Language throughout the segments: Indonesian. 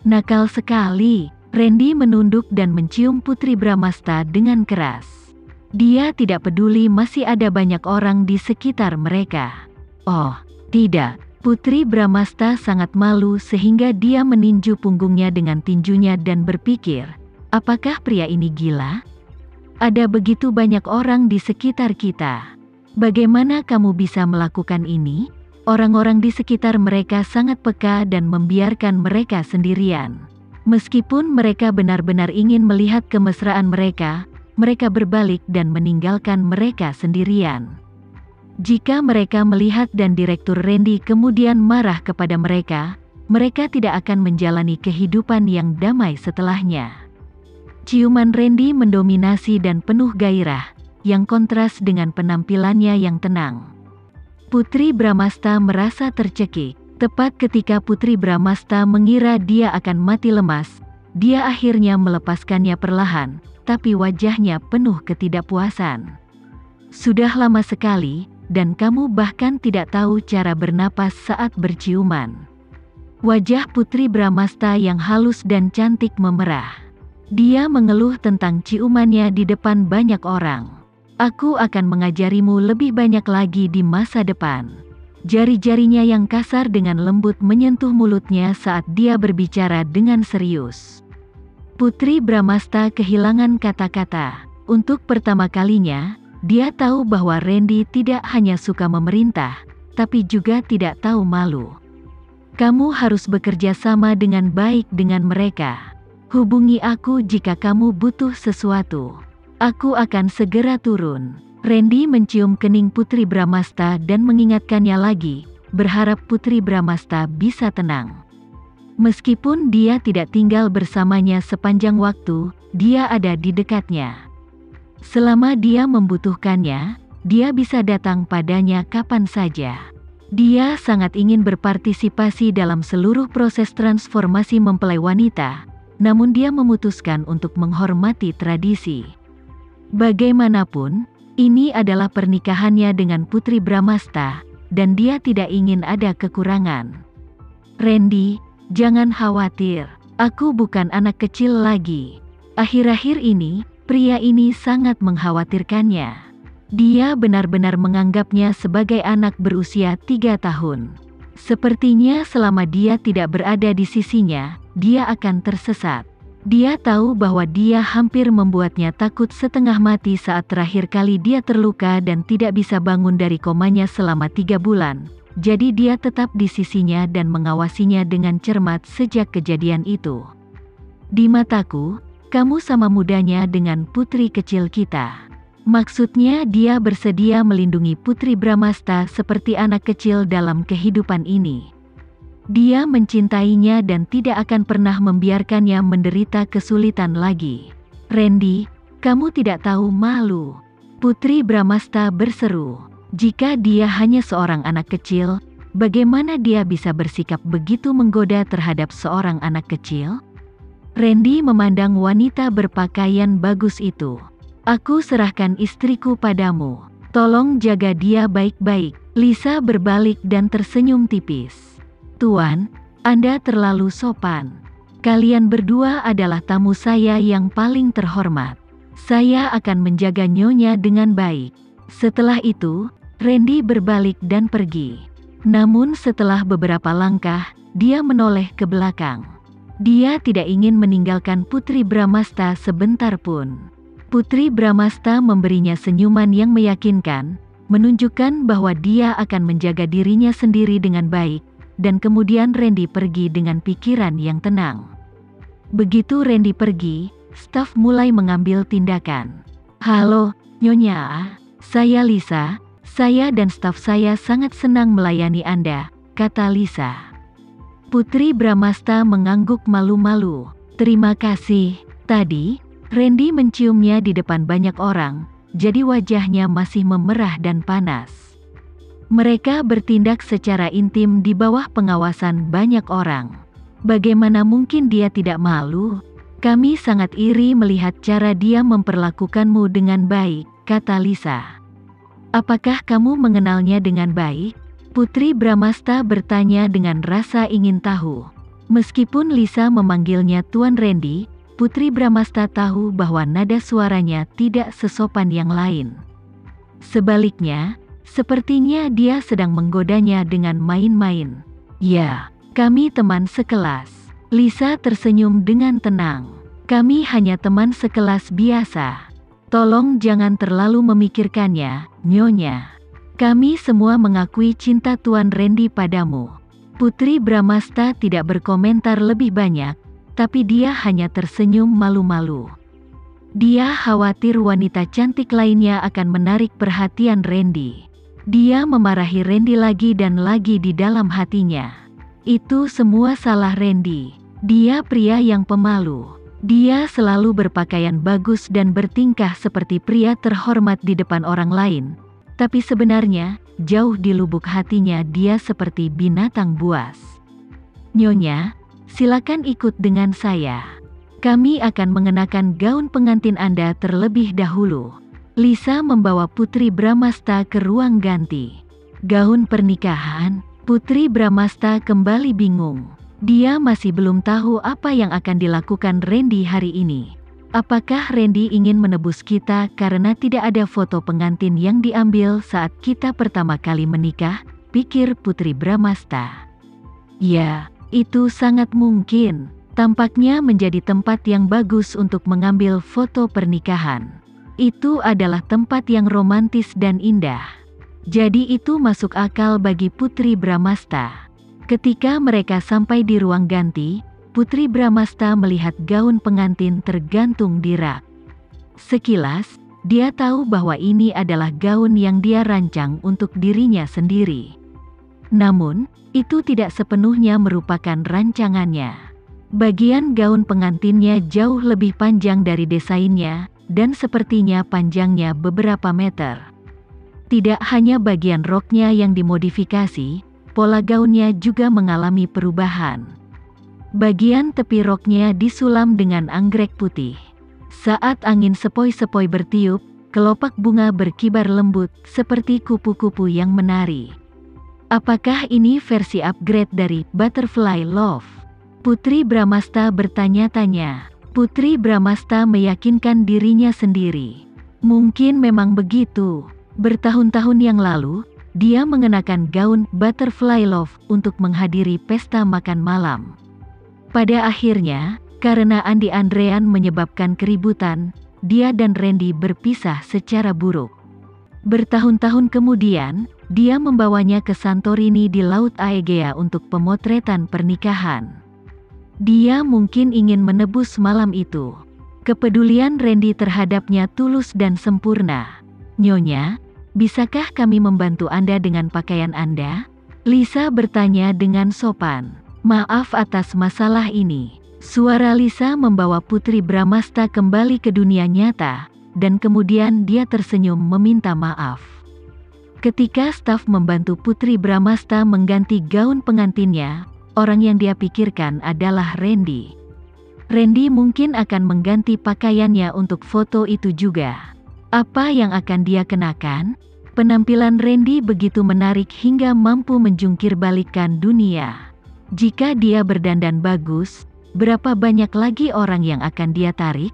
Nakal sekali. Randy menunduk dan mencium Putri Bramasta dengan keras. Dia tidak peduli masih ada banyak orang di sekitar mereka. Oh, tidak. Putri Bramasta sangat malu sehingga dia meninju punggungnya dengan tinjunya dan berpikir, apakah pria ini gila? Ada begitu banyak orang di sekitar kita. Bagaimana kamu bisa melakukan ini? Orang-orang di sekitar mereka sangat peka dan membiarkan mereka sendirian. Meskipun mereka benar-benar ingin melihat kemesraan mereka, mereka berbalik dan meninggalkan mereka sendirian. Jika mereka melihat dan Direktur Randy kemudian marah kepada mereka, mereka tidak akan menjalani kehidupan yang damai setelahnya. Ciuman Randy mendominasi dan penuh gairah, yang kontras dengan penampilannya yang tenang. Putri Bramasta merasa tercekik. Tepat ketika Putri Bramasta mengira dia akan mati lemas, dia akhirnya melepaskannya perlahan, tapi wajahnya penuh ketidakpuasan. Sudah lama sekali, dan kamu bahkan tidak tahu cara bernapas saat berciuman. Wajah Putri Bramasta yang halus dan cantik memerah. Dia mengeluh tentang ciumannya di depan banyak orang. Aku akan mengajarimu lebih banyak lagi di masa depan. Jari-jarinya yang kasar dengan lembut menyentuh mulutnya saat dia berbicara dengan serius. Putri Bramasta kehilangan kata-kata. Untuk pertama kalinya, dia tahu bahwa Randy tidak hanya suka memerintah, tapi juga tidak tahu malu. Kamu harus bekerja sama dengan baik dengan mereka. Hubungi aku jika kamu butuh sesuatu. Aku akan segera turun. Randy mencium kening Putri Bramasta dan mengingatkannya lagi, berharap Putri Bramasta bisa tenang. Meskipun dia tidak tinggal bersamanya sepanjang waktu, dia ada di dekatnya. Selama dia membutuhkannya, dia bisa datang padanya kapan saja. Dia sangat ingin berpartisipasi dalam seluruh proses transformasi mempelai wanita, namun dia memutuskan untuk menghormati tradisi. Bagaimanapun, ini adalah pernikahannya dengan Putri Bramasta, dan dia tidak ingin ada kekurangan. Randy, jangan khawatir, aku bukan anak kecil lagi. Akhir-akhir ini, pria ini sangat mengkhawatirkannya. Dia benar-benar menganggapnya sebagai anak berusia 3 tahun. Sepertinya selama dia tidak berada di sisinya, dia akan tersesat. Dia tahu bahwa dia hampir membuatnya takut setengah mati saat terakhir kali dia terluka dan tidak bisa bangun dari komanya selama 3 bulan. Jadi dia tetap di sisinya dan mengawasinya dengan cermat sejak kejadian itu. Di mataku, kamu sama mudanya dengan putri kecil kita. Maksudnya dia bersedia melindungi Putri Bramasta seperti anak kecil dalam kehidupan ini. Dia mencintainya dan tidak akan pernah membiarkannya menderita kesulitan lagi. Randy, kamu tidak tahu malu. Putri Bramasta berseru. Jika dia hanya seorang anak kecil, bagaimana dia bisa bersikap begitu menggoda terhadap seorang anak kecil? Randy memandang wanita berpakaian bagus itu. Aku serahkan istriku padamu. Tolong jaga dia baik-baik. Lisa berbalik dan tersenyum tipis. Tuan, Anda terlalu sopan. Kalian berdua adalah tamu saya yang paling terhormat. Saya akan menjaga nyonya dengan baik. Setelah itu, Randy berbalik dan pergi. Namun setelah beberapa langkah, dia menoleh ke belakang. Dia tidak ingin meninggalkan Putri Bramasta sebentar pun. Putri Bramasta memberinya senyuman yang meyakinkan, menunjukkan bahwa dia akan menjaga dirinya sendiri dengan baik. Dan kemudian Randy pergi dengan pikiran yang tenang. Begitu Randy pergi, staf mulai mengambil tindakan. Halo, Nyonya, saya Lisa. Saya dan staf saya sangat senang melayani Anda, kata Lisa. Putri Bramasta mengangguk malu-malu. Terima kasih. Tadi, Randy menciumnya di depan banyak orang, jadi wajahnya masih memerah dan panas. Mereka bertindak secara intim di bawah pengawasan banyak orang. Bagaimana mungkin dia tidak malu? Kami sangat iri melihat cara dia memperlakukanmu dengan baik, kata Lisa. Apakah kamu mengenalnya dengan baik? Putri Bramasta bertanya dengan rasa ingin tahu. Meskipun Lisa memanggilnya Tuan Randy, Putri Bramasta tahu bahwa nada suaranya tidak sesopan yang lain. Sebaliknya, sepertinya dia sedang menggodanya dengan main-main. "Ya, kami teman sekelas." Lisa tersenyum dengan tenang. "Kami hanya teman sekelas biasa. Tolong jangan terlalu memikirkannya, Nyonya. Kami semua mengakui cinta Tuan Randy padamu." Putri Bramasta tidak berkomentar lebih banyak, tapi dia hanya tersenyum malu-malu. Dia khawatir wanita cantik lainnya akan menarik perhatian Randy. Dia memarahi Randy lagi dan lagi di dalam hatinya. Itu semua salah Randy. Dia pria yang pemalu. Dia selalu berpakaian bagus dan bertingkah seperti pria terhormat di depan orang lain. Tapi sebenarnya, jauh di lubuk hatinya dia seperti binatang buas. "Nyonya, silakan ikut dengan saya. Kami akan mengenakan gaun pengantin Anda terlebih dahulu." Lisa membawa Putri Bramasta ke ruang ganti. Gaun pernikahan. Putri Bramasta kembali bingung. Dia masih belum tahu apa yang akan dilakukan Randy hari ini. Apakah Randy ingin menebus kita karena tidak ada foto pengantin yang diambil saat kita pertama kali menikah? Pikir Putri Bramasta. Ya, itu sangat mungkin. Tampaknya menjadi tempat yang bagus untuk mengambil foto pernikahan. Itu adalah tempat yang romantis dan indah. Jadi itu masuk akal bagi Putri Bramasta. Ketika mereka sampai di ruang ganti, Putri Bramasta melihat gaun pengantin tergantung di rak. Sekilas, dia tahu bahwa ini adalah gaun yang dia rancang untuk dirinya sendiri. Namun, itu tidak sepenuhnya merupakan rancangannya. Bagian gaun pengantinnya jauh lebih panjang dari desainnya, dan sepertinya panjangnya beberapa meter. Tidak hanya bagian roknya yang dimodifikasi, pola gaunnya juga mengalami perubahan. Bagian tepi roknya disulam dengan anggrek putih. Saat angin sepoi-sepoi bertiup, kelopak bunga berkibar lembut seperti kupu-kupu yang menari. Apakah ini versi upgrade dari Butterfly Love? Putri Bramasta bertanya-tanya. Putri Bramasta meyakinkan dirinya sendiri. Mungkin memang begitu. Bertahun-tahun yang lalu, dia mengenakan gaun Butterfly Love untuk menghadiri pesta makan malam. Pada akhirnya, karena Andi Andrean menyebabkan keributan, dia dan Randy berpisah secara buruk. Bertahun-tahun kemudian, dia membawanya ke Santorini di Laut Aegea untuk pemotretan pernikahan. Dia mungkin ingin menebus malam itu. Kepedulian Randy terhadapnya tulus dan sempurna. "Nyonya, bisakah kami membantu Anda dengan pakaian Anda?" Lisa bertanya dengan sopan. "Maaf atas masalah ini." Suara Lisa membawa Putri Bramasta kembali ke dunia nyata, dan kemudian dia tersenyum meminta maaf. Ketika staf membantu Putri Bramasta mengganti gaun pengantinnya, orang yang dia pikirkan adalah Randy. Randy mungkin akan mengganti pakaiannya untuk foto itu juga. Apa yang akan dia kenakan? Penampilan Randy begitu menarik hingga mampu menjungkirbalikkan dunia. Jika dia berdandan bagus, berapa banyak lagi orang yang akan dia tarik?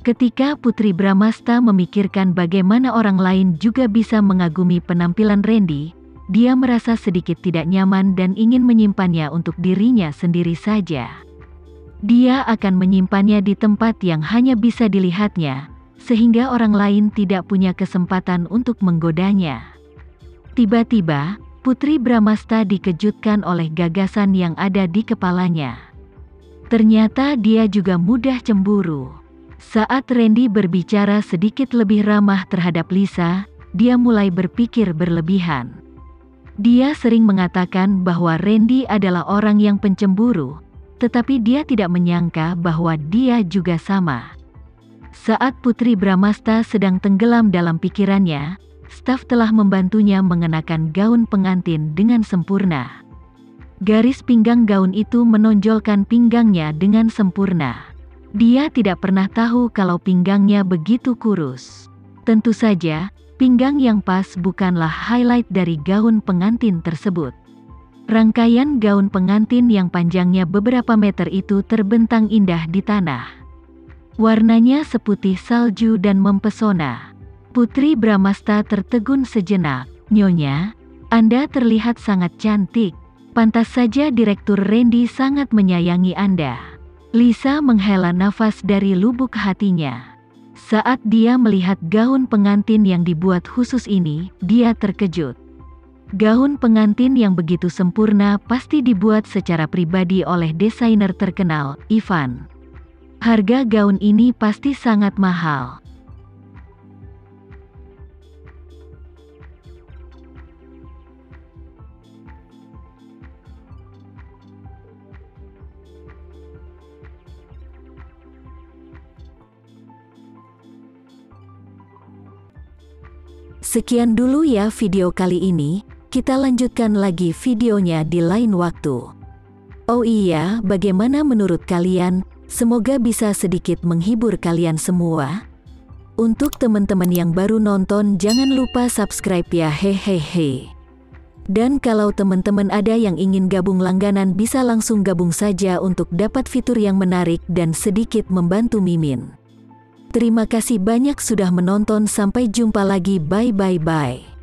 Ketika Putri Bramasta memikirkan bagaimana orang lain juga bisa mengagumi penampilan Randy, dia merasa sedikit tidak nyaman dan ingin menyimpannya untuk dirinya sendiri saja. Dia akan menyimpannya di tempat yang hanya bisa dilihatnya, sehingga orang lain tidak punya kesempatan untuk menggodanya. Tiba-tiba, Putri Bramasta dikejutkan oleh gagasan yang ada di kepalanya. Ternyata dia juga mudah cemburu. Saat Randy berbicara sedikit lebih ramah terhadap Lisa, dia mulai berpikir berlebihan. Dia sering mengatakan bahwa Randy adalah orang yang pencemburu, tetapi dia tidak menyangka bahwa dia juga sama. Saat Putri Bramasta sedang tenggelam dalam pikirannya, staf telah membantunya mengenakan gaun pengantin dengan sempurna. Garis pinggang gaun itu menonjolkan pinggangnya dengan sempurna. Dia tidak pernah tahu kalau pinggangnya begitu kurus. Tentu saja, pinggang yang pas bukanlah highlight dari gaun pengantin tersebut. Rangkaian gaun pengantin yang panjangnya beberapa meter itu terbentang indah di tanah. Warnanya seputih salju dan mempesona. Putri Bramasta tertegun sejenak. "Nyonya, Anda terlihat sangat cantik. Pantas saja Direktur Randy sangat menyayangi Anda." Lisa menghela nafas dari lubuk hatinya. Saat dia melihat gaun pengantin yang dibuat khusus ini, dia terkejut. Gaun pengantin yang begitu sempurna pasti dibuat secara pribadi oleh desainer terkenal, Ivan. Harga gaun ini pasti sangat mahal. Sekian dulu ya video kali ini, kita lanjutkan lagi videonya di lain waktu. Oh iya, bagaimana menurut kalian? Semoga bisa sedikit menghibur kalian semua. Untuk teman-teman yang baru nonton, jangan lupa subscribe ya, hehehe. Dan kalau teman-teman ada yang ingin gabung langganan, bisa langsung gabung saja untuk dapat fitur yang menarik dan sedikit membantu Mimin. Terima kasih banyak sudah menonton, sampai jumpa lagi, bye.